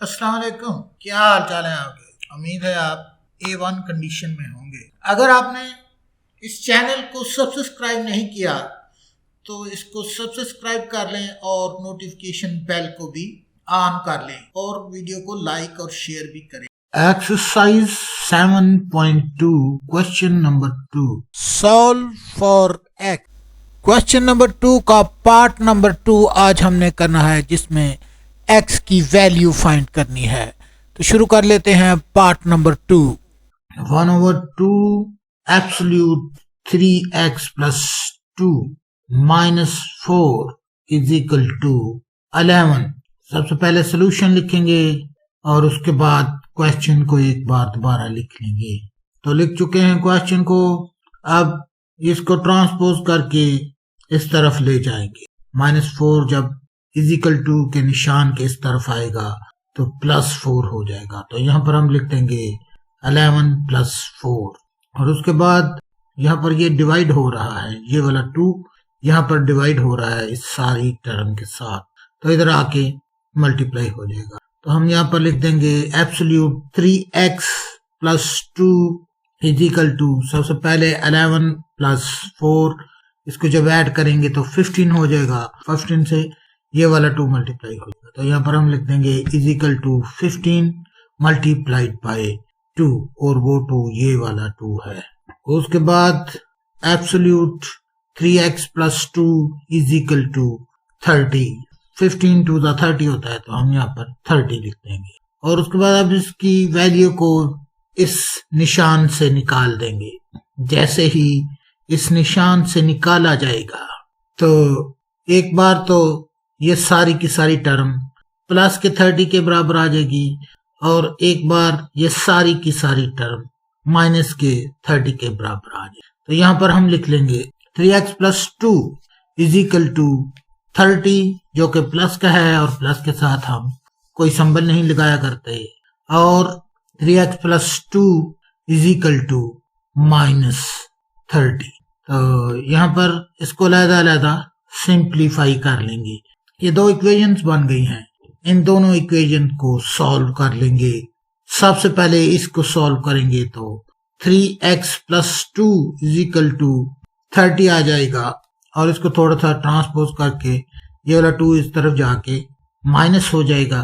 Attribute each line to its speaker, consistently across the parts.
Speaker 1: अस्सलाम वालेकुम, क्या हाल चाल है आपके। उम्मीद है आप A1 कंडीशन में होंगे। अगर आपने इस चैनल को सब्सक्राइब नहीं किया तो इसको सब्सक्राइब कर लें और नोटिफिकेशन बेल को भी ऑन कर लें और वीडियो को लाइक और शेयर भी करें। Exercise 7.2 question number 2, solve for x. Question number 2 का पार्ट नंबर 2 आज हमने करना है, जिसमें x की वैल्यू फाइंड करनी है। तो शुरू कर लेते हैं part number 2। 1/2 absolute 3x plus 2 minus 4 is equal to 11। सबसे पहले सोल्यूशन लिखेंगे और उसके बाद क्वेश्चन को एक बार दोबारा लिख लेंगे। तो लिख चुके हैं क्वेश्चन को, अब इसको ट्रांसपोज करके इस तरफ ले जाएंगे। -4 जब इजिकल टू के निशान के इस तरफ आएगा तो +4 हो जाएगा। तो यहाँ पर हम लिख देंगे 11 + 4 और उसके बाद यहाँ पर ये डिवाइड हो रहा है, ये वाला 2 यहाँ पर डिवाइड हो रहा है इस सारी टर्म के साथ, तो इधर आके मल्टीप्लाई हो जाएगा। तो हम यहाँ पर लिख देंगे एब्सोल्यूट 3x + 2 इजिकल टू, सबसे पहले 11 + 4, इसको जब ऐड करेंगे तो 15 हो जाएगा। 15 से ये वाला 2 मल्टीप्लाई हो जाएगा। तो यहाँ पर हम लिख देंगे इजिकल टू 15 मल्टीप्लाइड बाय 2 और वो 2 ये वाला 2 है। उसके बाद absolute 3x + 2 is equal to 30। 15 to the 30 होता है, तो हम यहाँ पर 30 लिख देंगे और उसके बाद अब इसकी वैल्यू को इस निशान से निकाल देंगे। जैसे ही इस निशान से निकाला जाएगा तो एक बार तो ये सारी की सारी टर्म प्लस के 30 के बराबर आ जाएगी और एक बार ये सारी की सारी टर्म माइनस के 30 के बराबर आ जाएगी। तो यहाँ पर हम लिख लेंगे 3x + 2 इजिकल टू 30, जो कि प्लस का है और प्लस के साथ हम कोई सिंबल नहीं लगाया करते, और 3x + 2 इजिकल टू -30। तो यहाँ पर इसको अलग-अलग सिंप्लीफाई कर लेंगे। ये दो इक्वेशंस बन गई हैं, इन दोनों इक्वेशन को सॉल्व कर लेंगे। सबसे पहले इसको सॉल्व करेंगे तो 3x + 2 इजिकल टू 30 आ जाएगा और इसको थोड़ा सा ट्रांसपोज करके ये वाला 2 इस तरफ जाके माइनस हो जाएगा।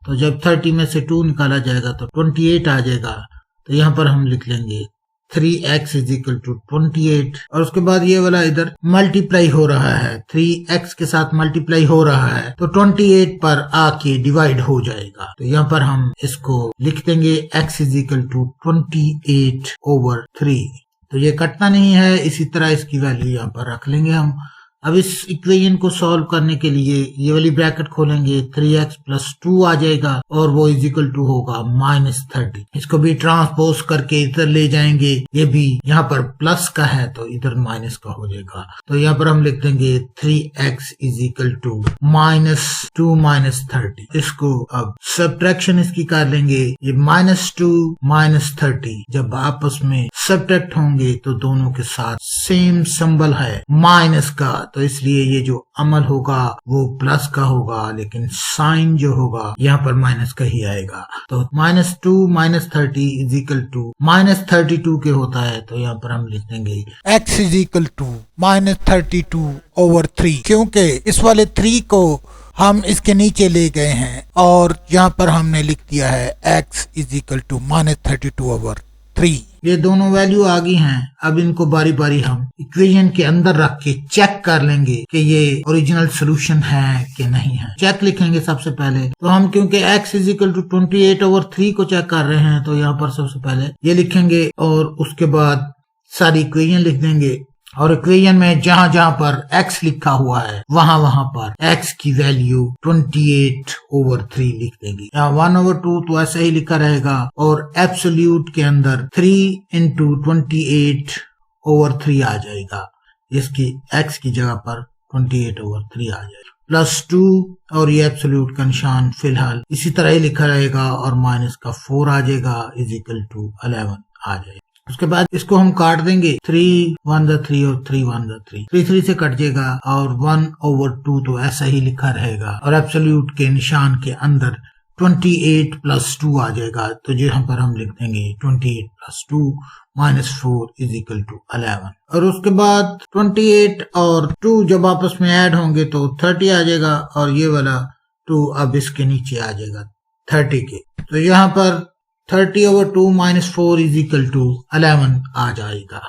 Speaker 1: तो जब 30 में से 2 निकाला जाएगा तो 28 आ जाएगा। तो यहाँ पर हम लिख लेंगे 3x इजिकल टू 28 और उसके बाद ये वाला इधर मल्टीप्लाई हो रहा है, 3x के साथ मल्टीप्लाई हो रहा है तो 28 पर आके डिवाइड हो जाएगा। तो यहाँ पर हम इसको लिख देंगे x इजिकल टू 28/3। तो ये कटना नहीं है, इसी तरह इसकी वैल्यू यहाँ पर रख लेंगे हम। अब इस इक्वेशन को सॉल्व करने के लिए ये वाली ब्रैकेट खोलेंगे, 3x + 2 आ जाएगा और वो इजिकल टू होगा -30। इसको भी ट्रांसपोज करके इधर ले जाएंगे, ये भी यहाँ पर प्लस का है तो इधर माइनस का हो जाएगा। तो यहाँ पर हम लिख देंगे 3x इजिकल टू -2 -30। इसको अब सब्ट्रैक्शन इसकी कर लेंगे, ये -2 -30 जब आपस में सब्ट्रैक्ट होंगे तो दोनों के साथ सेम सिंबल है माइनस का, तो इसलिए ये जो अमल होगा वो प्लस का होगा, लेकिन साइन जो होगा यहाँ पर माइनस का ही आएगा। तो -2 -30 इजिकल टू -32 के होता है। तो यहाँ पर हम लिख देंगे x इजिकल टू -32/3, क्योंकि इस वाले 3 को हम इसके नीचे ले गए हैं और यहाँ पर हमने लिख दिया है x इजिकल टू -32/3। ये दोनों वैल्यू आ गई हैं। अब इनको बारी बारी हम इक्वेशन के अंदर रख के चेक कर लेंगे कि ये ओरिजिनल सोल्यूशन है कि नहीं है। चेक लिखेंगे सबसे पहले, तो हम क्योंकि x इजिकल टू 28/3 को चेक कर रहे हैं तो यहाँ पर सबसे पहले ये लिखेंगे और उसके बाद सारी इक्वेशन लिख देंगे और इक्वेशन में जहां जहां पर x लिखा हुआ है वहां वहां पर x की वैल्यू 28/3 लिख देंगे। यहाँ 1/2 तो ऐसा ही लिखा रहेगा और एब्सोल्यूट के अंदर 3 × 28/3 आ जाएगा। इसकी x की जगह पर 28/3 आ जाएगा +2 और ये एब्सोल्यूट का निशान फिलहाल इसी तरह ही लिखा रहेगा और माइनस का 4 आ जाएगा इजिकल टू 11 आ जाएगा। उसके बाद इसको हम काट देंगे, 3 1 3 और 3 1 3, 3 3 से कट जाएगा और 1/2 तो ऐसा ही लिखा रहेगा और एब्सोल्यूट के निशान के अंदर 28 प्लस 2 आ जाएगा। तो यहाँ पर हम लिख देंगे 28 plus 2 minus 4 is equal to 11। और उसके बाद 28 और 2 जब आपस में ऐड होंगे तो 30 आ जाएगा, और ये वाला 2 अब इसके नीचे आ जाएगा 30 के। तो यहाँ पर 30/2 माइनस 4 इज इक्वल टू 11 आ जाएगा।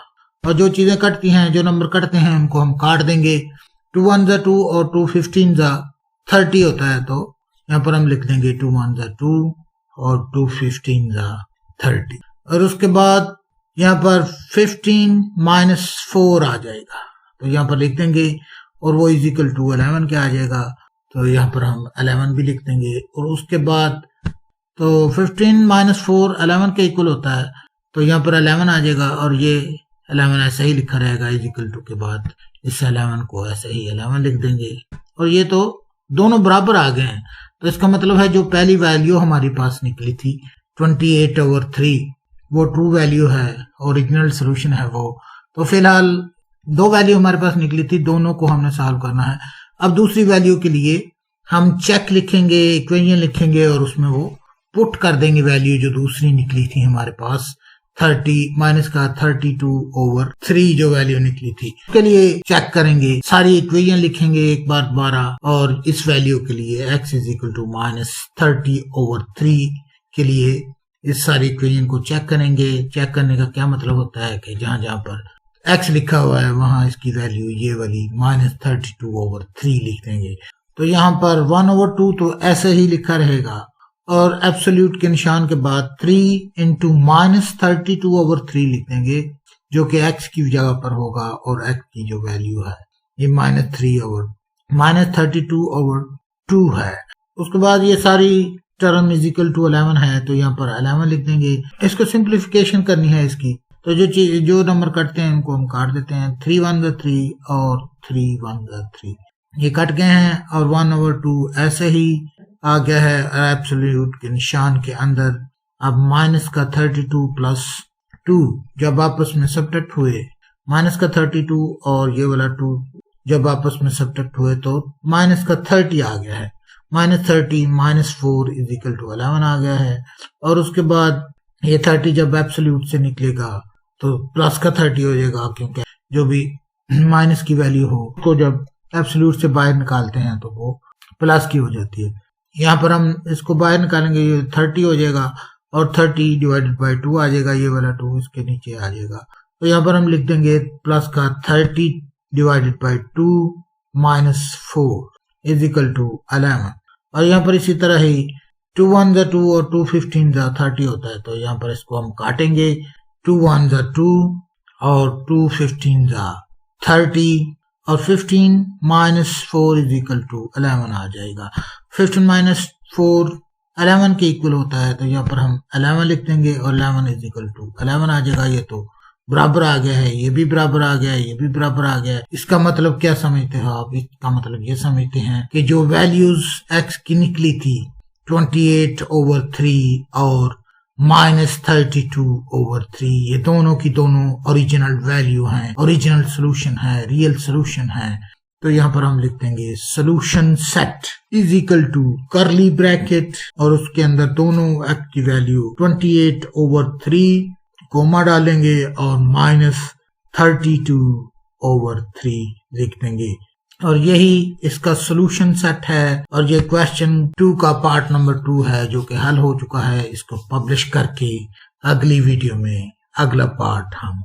Speaker 1: और जो चीजें कटती हैं, जो नंबर कटते हैं, उनको हम काट देंगे। 2 1 2 और 2 15 30 होता है, तो यहाँ पर हम लिख देंगे 2 1 2 और 2 15 30। और उसके बाद यहाँ पर 15 माइनस 4 आ जाएगा, तो यहाँ पर लिख देंगे, और वो इज इक्वल टू 11 क्या आ जाएगा। तो यहाँ पर हम 11 भी लिख देंगे। और उसके बाद तो 15 माइनस 4 11 के इक्वल होता है, तो यहाँ पर 11 आ जाएगा, और ये 11 ऐसा ही लिखा रहेगा इज इक्वल टू के बाद इस 11 को ऐसे ही 11 लिख देंगे। और ये तो दोनों बराबर आ गए हैं, तो इसका मतलब है जो पहली वैल्यू हमारी पास निकली थी 28/3 वो ट्रू वैल्यू है, ओरिजिनल सोल्यूशन है वो। तो फिलहाल 2 वैल्यू हमारे पास निकली थी, दोनों को हमने सॉल्व करना है। अब दूसरी वैल्यू के लिए हम चेक लिखेंगे, इक्वेशन लिखेंगे, और उसमें वो पुट कर देंगे वैल्यू जो दूसरी निकली थी हमारे पास 30 माइनस का 32/3 जो वैल्यू निकली थी। उसके लिए चेक करेंगे, सारी इक्वेशन लिखेंगे एक बार दोबारा, और इस वैल्यू के लिए x is equal to minus 30/3 के लिए इस सारी इक्वेशन को चेक करेंगे। चेक करने का क्या मतलब होता है कि जहां जहां पर x लिखा हुआ है वहां इसकी वैल्यू ये वाली माइनस 32/3 लिख देंगे। तो यहाँ पर 1/2 तो ऐसे ही लिखा रहेगा, और एब्सोल्यूट के निशान के बाद 3 इंटू माइनस 32/3 लिख देंगे, जो कि x की जगह पर होगा, और x की जो वैल्यू है ये माइनस 32/2 है। उसके बाद ये सारी टर्म इज इक्वल टू 11 है, तो यहाँ पर 11 लिख देंगे। इसको सिंप्लीफिकेशन करनी है इसकी, तो जो नंबर कटते हैं उनको हम काट देते हैं। 3 1 3 और 3 1 3 ये कट गए हैं, और 1/2 ऐसे ही आ गया है एब्सोल्यूट के निशान के अंदर। अब माइनस का 32 प्लस 2 जब आपस में सब्ट्रैक्ट हुए, माइनस का 32 और ये वाला 2 जब आपस में सब्ट्रैक्ट हुए तो माइनस का 30 आ गया है। Minus 30 minus 4 is equal to 11 आ गया है। और उसके बाद ये 30 जब एब्सोल्यूट से निकलेगा तो प्लस का 30 हो जाएगा, क्योंकि जो भी माइनस की वैल्यू हो उसको जब एब्सोल्यूट से बाहर निकालते हैं तो वो प्लस की हो जाती है। यहाँ पर हम इसको बाहर निकालेंगे, ये 30 हो जाएगा, और 30 डिवाइडेड बाई 2 आ जाएगा, ये वाला 2 इसके नीचे आ जाएगा। तो यहाँ पर हम लिख देंगे प्लस का 30 divided by 2 minus 4 is equal to 11। और यहाँ पर इसी तरह ही 2 1 2 और 2 15 30 होता है, तो यहाँ पर इसको हम काटेंगे। 2 1 2 और 2 15 30, और 15 माइनस 4 इज इक्वल टू 11 आ जाएगा। 15 माइनस 4 11 के इक्वल होता है, तो यहाँ पर हम 11 लिख देंगे, और 11 इज इक्वल टू 11 आ जाएगा। ये तो बराबर आ गया है, ये भी बराबर आ गया है, ये भी बराबर आ गया है। इसका मतलब क्या समझते हो आप? इसका मतलब ये समझते हैं कि जो वैल्यूज x की निकली थी 28/3 और माइनस 32/3, ये दोनों की दोनों ओरिजिनल वैल्यू हैं, ओरिजिनल सोल्यूशन है, रियल सोल्यूशन है। तो यहाँ पर हम लिख देंगे solution set is equal to curly bracket, और उसके अंदर दोनों x की वैल्यू 28/3 कोमा डालेंगे और माइनस 32/3 लिख देंगे। और यही इसका सोल्यूशन सेट है। और ये क्वेश्चन 2 का पार्ट नंबर 2 है, जो कि हल हो चुका है। इसको पब्लिश करके अगली वीडियो में अगला पार्ट हम